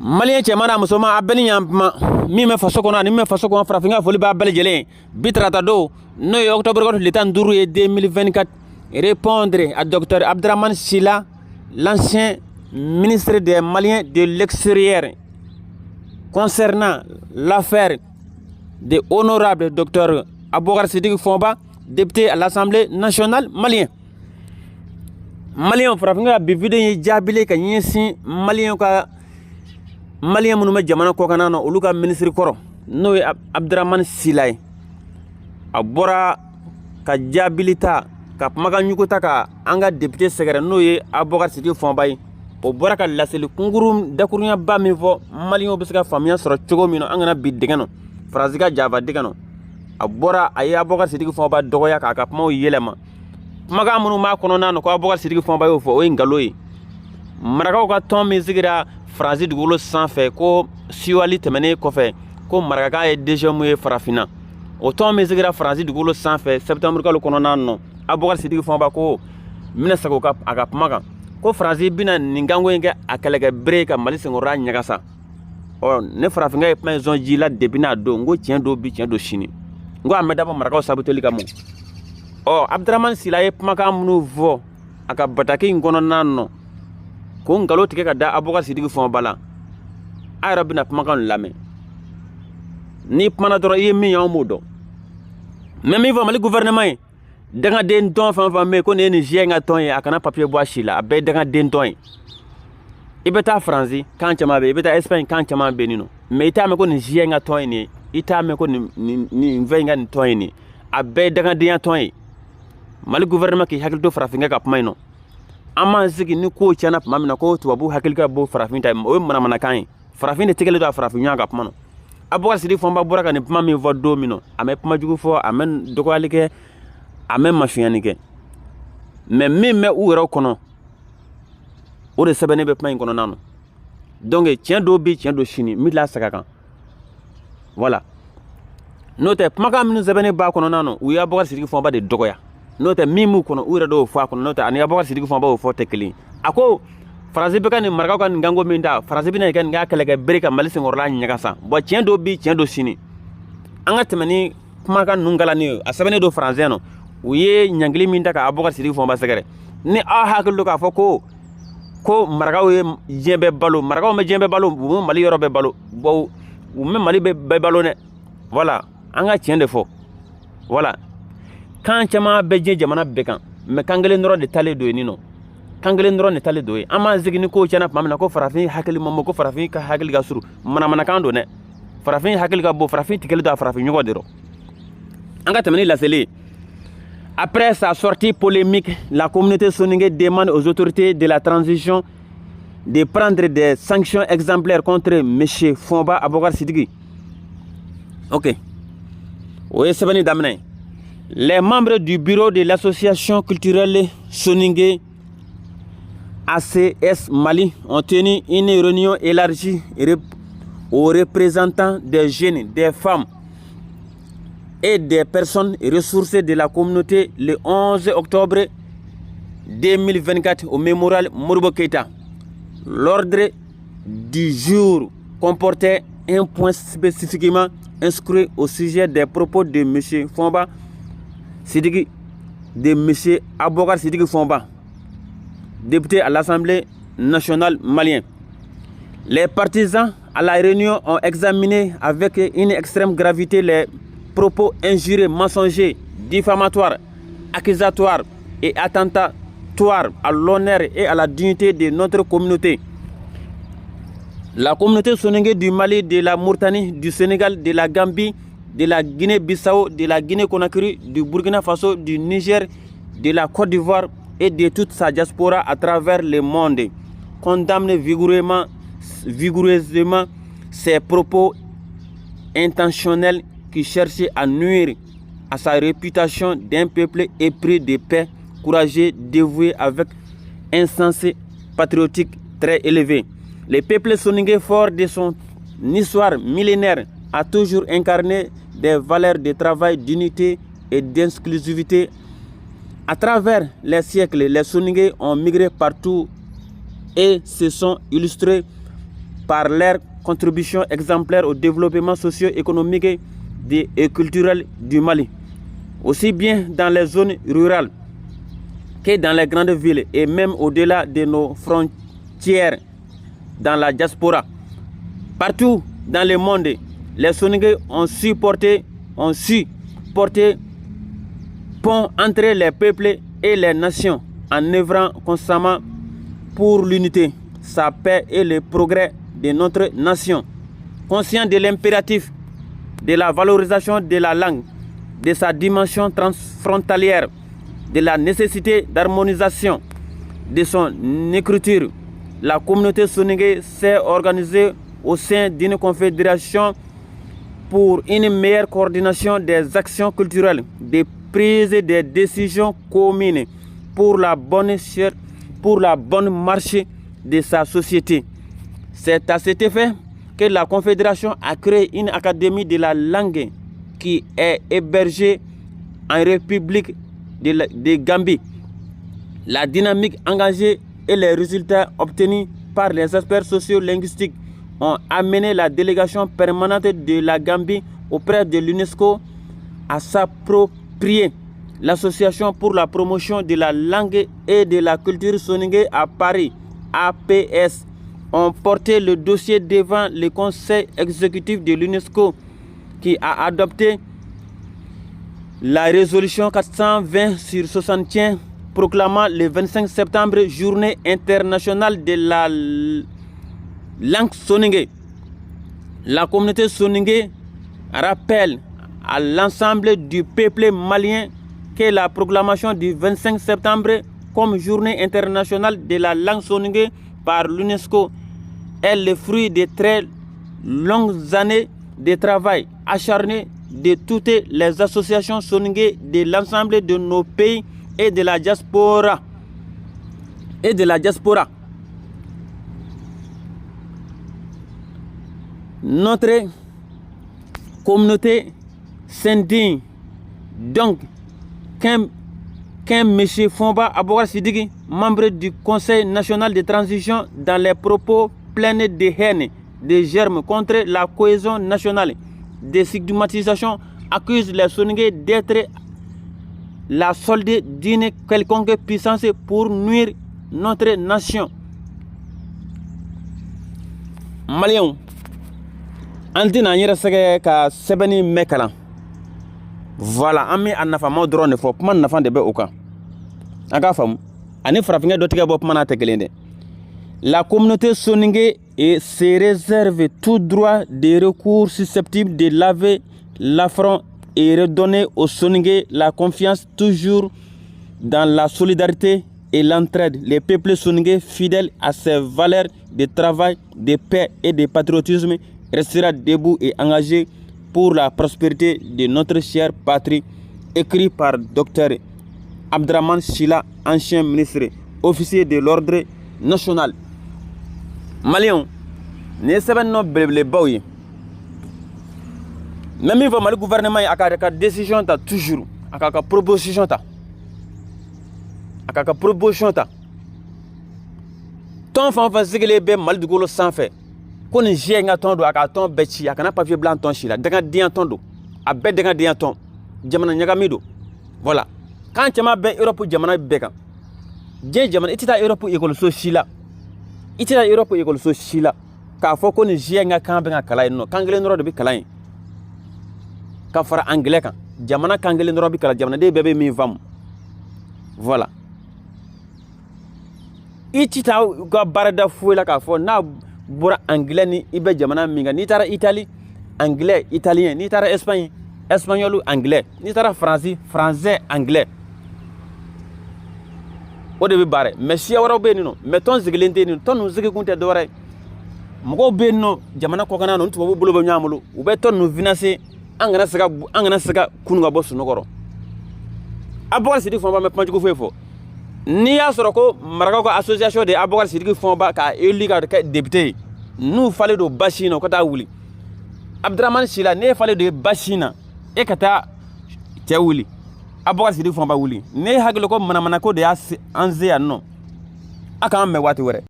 Malien cɛman muso ma a bɛɛ ni ɲantuma min bɛ faso kɔnɔ ani min bɛ faso kɔnɔ farafinka foli b'a bɛɛ lajɛlen bi tarata don n'o ye octobre tile 15 ye 2024 répondre à docteur Abdraman Sila, l'ancien ministre des Maliens de l'extérieur concernant l'affaire de honorable docteur Aboubacar Sidiki Fonba, député à l'Assemblée nationale malien. Malien farafinka bi video ye jaabile ka ɲɛsin malien minnu bɛ jamana kɔkan na olu ka ministre kɔrɔ n'o ye Abdraman Sila ye. A bɔra ka jaabili ta ka kumakan ɲugu ta ka an ka député sɛgɛrɛ n'o ye Aboubacar Sidiki Fonba ye. O bɔra ka laseli kunkuru dakuruɲaba min fɔ malien bɛ se ka faamuya sɔrɔ cogo min na an kana bi dingɛ nɔ faransi ka java dingɛ nɔ. A bɔra a ye Aboubacar Sidiki Fonba dɔgɔya k'a ka kumaw yɛlɛma. Kumakan minnu b'a kɔnɔna na ko Aboubacar Sidiki Fonba y'o fɔ o ye ngalon ye. Marakaw ka tɔn min sigira faransi dugukolo sanfɛ ko siwali tɛmɛnen kɔfɛ ko marakakan ye deuxième ye farafinna. O tɔn min sigira faransi dugukolo sanfɛ septembre kalo kɔnɔna na Aboubacar Sidiki Fonba ko minɛ sago a ka kuma kan ko faransi bɛna nin kanko in kɛ a kɛlɛkɛ bere ka Mali senkɔrɔla ɲagasa. Ne farafinka ye kuma in sɔn ji la depuis n'a don n ko tiɲɛ don bi tiɲɛ don sini. N ko a mɛ dabɔ marakaw sabuteli kama. Abdraman Sila ye kumakan minnu fɔ a ka bataki in kɔnɔna na ko ngalon tigɛ ka da Aboubacar Sidiki Fonba la a yɛrɛ bɛna kumakan lamɛn. Ni kumana dɔrɔn i ye min ye an b'o dɔn. Mais min fɔ Mali gouvernement ye dangaden tɔn fɛn fɛn bɛ yen ko nin ye Niger ka tɔn ye a kana papier bɔ a si la a bɛɛ ye dangaden tɔn ye. I bɛ taa Faransi kan caman bɛ yen i bɛ taa Espagne kan caman bɛ yen nɔ mais i t'a mɛn ko Niger ka tɔn ye nin ye i t'a mɛn ko nin fɛn in ka nin tɔn ye nin ye a bɛɛ ye dangadenya tɔn ye. Mali gouvernement k'i hakili to farafinka ka kuma in nɔ. An m'an sigi ni ko tiɲɛna tuma min na ko tubabu hakili ka bɔ farafin ta o ye manamanakan ye farafin de tɛgɛlen don a farafin ɲɔgɔn ka kuma na. Aboubacar Sidiki Fonba bɔra ka nin kuma min fɔ don min na a mɛ kuma jugu fɔ a mɛ dɔgɔyali kɛ a mɛ masuyani kɛ mais min bɛ u yɛrɛ kɔnɔ o de sɛbɛnnen bɛ kuma in kɔnɔna na donc tiɲɛ dɔw bɛ tiɲɛ dɔ sini min la sɛgɛ kan voilà n'o tɛ kumakan minnu sɛbɛnnen b'a kɔnɔna na u ye Aboubacar Sidiki Fonba de dɔgɔya n'o tɛ min b'u kɔnɔ u yɛrɛ dɔw fɔ a kɔnɔ n'o tɛ ani Aboubacar Sidiki Fonba y'o fɔ tɛ kelen a ko faransi bɛ ka nin marakaw ka nin kanko min da faransi bɛna kɛ nin k'a kɛlɛkɛ bere ka Mali senkɔrɔla ɲagasa bon tiɲɛ dɔw bi tiɲɛ dɔ sini an ka tɛmɛ ni kumakan ninnu galani ye a sɛbɛnnen don faransɛ na u ye ɲangili min da ka Aboubacar Sidiki Fonba sɛgɛrɛ ni aw hakili don k'a fɔ ko marakaw ye diɲɛ bɛɛ balo marakaw bɛ diɲɛ bɛɛ balo u bɛ Mali yɔrɔ bɛɛ balo bon u bɛ Mali bɛɛ balo dɛ voilà an ka tiɲɛ de fɔ voilà kan caman bɛ diɲɛ jamana bɛɛ kan mais kan kelen dɔrɔn de talen don yen nɔ kan kelen dɔrɔn de talen don yen an m'an sigi ni ko tiɲɛna tuma min na ko farafin hakili ma mɔ ko farafin ka hakili ka surun manamanakan don dɛ farafin hakili ka bon farafin tigɛli don a farafin ɲɔgɔn de rɔ an ka tɛmɛ ni laseli. Après sa sortie polémique, la communauté soninké demande aux autorités de la transition de prendre des sanctions exemplaires contre M. Fonba Aboubacar Sidiki. Ok. Oui, c'est venu d'amener. Les membres du bureau de l'association culturelle soninké ACS Mali ont tenu une réunion élargie aux représentants des jeunes, des femmes et des personnes ressourcées de la communauté le 11 octobre 2024 au mémorial Modibo Keïta. L'ordre du jour comportait un point spécifiquement inscrit au sujet des propos de M. Fonba Sidiki, de M. Aboubacar Sidiki Fonba, député à l'Assemblée nationale malienne. Les partisans à la réunion ont examiné avec une extrême gravité les propos injurieux, mensongers, diffamatoires, accusatoires et attentatoires à l'honneur et à la dignité de notre communauté. La communauté soninké du Mali, de la Mauritanie, du Sénégal, de la Gambie, de la Guinée-Bissau, de la Guinée-Conakry, du Burkina Faso, du Niger, de la Côte d'Ivoire et de toute sa diaspora à travers le monde condamne vigoureusement ces propos intentionnels qui cherchait à nuire à sa réputation d'un peuple épris de paix, courageux, dévoué avec un sens patriotique très élevé. Le peuple soninké, fort de son histoire millénaire, a toujours incarné des valeurs de travail, d'unité et d'inclusivité. À travers les siècles, les soninké ont migré partout et se sont illustrés par leur contribution exemplaire au développement socio-économique et culturel du Mali, aussi bien dans les zones rurales que dans les grandes villes et même au-delà de nos frontières dans la diaspora. Partout dans le monde, les Soninké ont su porter pont entre les peuples et les nations en œuvrant constamment pour l'unité, sa paix et le progrès de notre nation. Conscient de l'impératif de la valorisation de la langue, de sa dimension transfrontalière, de la nécessité d'harmonisation de son écriture, la communauté Soninké s'est organisée au sein d'une confédération pour une meilleure coordination des actions culturelles, des prises des décisions communes pour la bonne marche de sa société. C'est à cet effet que la Confédération a créé une académie de la langue qui est hébergée en République de Gambie. La dynamique engagée et les résultats obtenus par les experts socio-linguistiques ont amené la délégation permanente de la Gambie auprès de l'UNESCO à s'approprier l'Association pour la promotion de la langue et de la culture Soninké à Paris, APS, ont porté le dossier devant le Conseil exécutif de l'UNESCO qui a adopté la résolution 420/61 proclamant le 25 septembre journée internationale de la langue Soninké. La communauté Soninké rappelle à l'ensemble du peuple malien que la proclamation du 25 septembre comme journée internationale de la langue Soninké par l'UNESCO est le fruit de très longues années de travail acharné de toutes les associations Soninké de l'ensemble de nos pays et de la diaspora. Notre communauté s'indigne donc qu'un M. Fomba Aboubacar Sidiki, membre du Conseil national de transition, dans les propos pleins de haine, de germes contre la cohésion nationale, de stigmatisation, accuse les Soninké d'être la solde d'une quelconque puissance pour nuire notre nation. Maliens, Antina yɛrɛ sɛgɛ ka sɛbɛnni mɛn kalan. Voilà, an bɛ a nafamaw dɔrɔn de fɔ, kuma nafa de bɛ o kan. An k'a faamu, ani farafinkɛ dɔ tigɛ bɔ kuma n'a tɛ kelen dɛ. La communauté Soninké se réserve tout droit de recours susceptible de laver l'affront et redonner aux Soninké la confiance toujours dans la solidarité et l'entraide. Les peuples Soninké fidèles à ses valeurs de travail, de paix et de patriotisme restera debout et engagé pour la prospérité de notre chère patrie, écrit par Dr Abdraman Chila, ancien ministre, officier de l'ordre national. Maliens, ne sɛbɛn nɔ belebelebaw ye. Mɛ min fɔ Mali gouvernement ye a ka décision ta toujours, a ka proposition ta. Tɔn fan fan sigilen bɛ Mali dugukolo sanfɛ ko nin jɛ in ka tɔn don, a ka tɔn bɛɛ ci, a kana papier blanc tɔn si la, dangadenya tɔn don, a bɛɛ dangadenya tɔn, jamana ɲagami don. Voilà, kan caman bɛ Europe jamana bɛɛ kan. Diɲɛ jamana i tɛ taa Europe école si la, k'a fɔ ko nin jɛ in ka kan bɛ ka kalan yen nɔ, kan kelen dɔrɔn de bɛ kalan yen, ka fara anglais kan, jamana kan kelen dɔrɔn bɛ kalan, jamanaden bɛɛ bɛ min faamu. Voilà, i tɛ taa u ka baarada foyi la k'a fɔ n'a bɔra anglais ni i bɛ jamana min kan. N'i taara Italie, anglais italien, n'i taara Espagne, espagnol anglais, n'i taara Faransi, français anglais. O de bɛ baara, mais siya wɛrɛw bɛ yen nɔ, mais tɔn sigilen tɛ yen nɔ, tɔn ninnu sigikun tɛ dɔwɛrɛ ye. Mɔgɔw bɛ yen nɔ jamana kɔkan na, tubabuw bolo bɛ ɲɔgɔn bolo, u bɛ tɔn ninnu financer, an kana se ka kunu ka bɔ sunɔgɔ. Aboubacar Sidiki Fɔnba bɛ kuma jugu foyi fɔ. N'i y'a sɔrɔ ko marakaw ka association de Aboubacar Sidiki Fɔnba ka élu ka kɛ député ye, n'u falen don basi in na u ka taa wuli. Abdraman Sila, n'e falen don basi in na e ka taa cɛ wuli, Aboubacar Sidiki Fɔnba wuli. Ne hakili ko manamana ko de y'a an se yan nɔ, a k'an mɛn waati wɛrɛ.